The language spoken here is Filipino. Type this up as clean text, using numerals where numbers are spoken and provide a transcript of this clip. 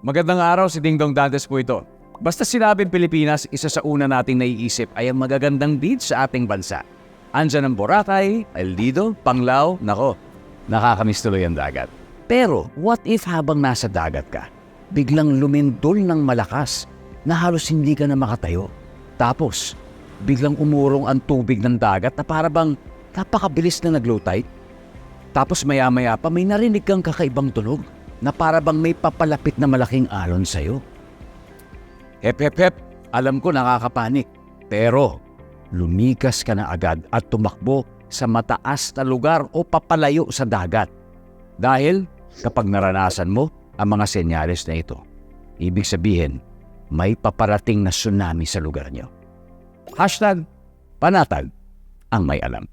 Magandang araw, si Dingdong Dantes po ito. Basta sinabing Pilipinas, isa sa una nating naiisip ay ang magagandang beach sa ating bansa. Andyan ang Boracay, El Nido, Panglao, nako, nakakamiss tuloy ang dagat. Pero what if habang nasa dagat ka, biglang lumindol ng malakas na halos hindi ka na makatayo? Tapos, biglang umurong ang tubig ng dagat na para bang napakabilis na nag-low tide? Tapos maya-maya pa may narinig kang kakaibang tunog na para bang may papalapit na malaking alon sa'yo. Hep, hep, hep, alam ko nakakapanik. Pero lumikas ka na agad at tumakbo sa mataas na lugar o papalayo sa dagat. Dahil kapag naranasan mo ang mga senyales na ito, ibig sabihin may paparating na tsunami sa lugar nyo. #panatag ang may alam.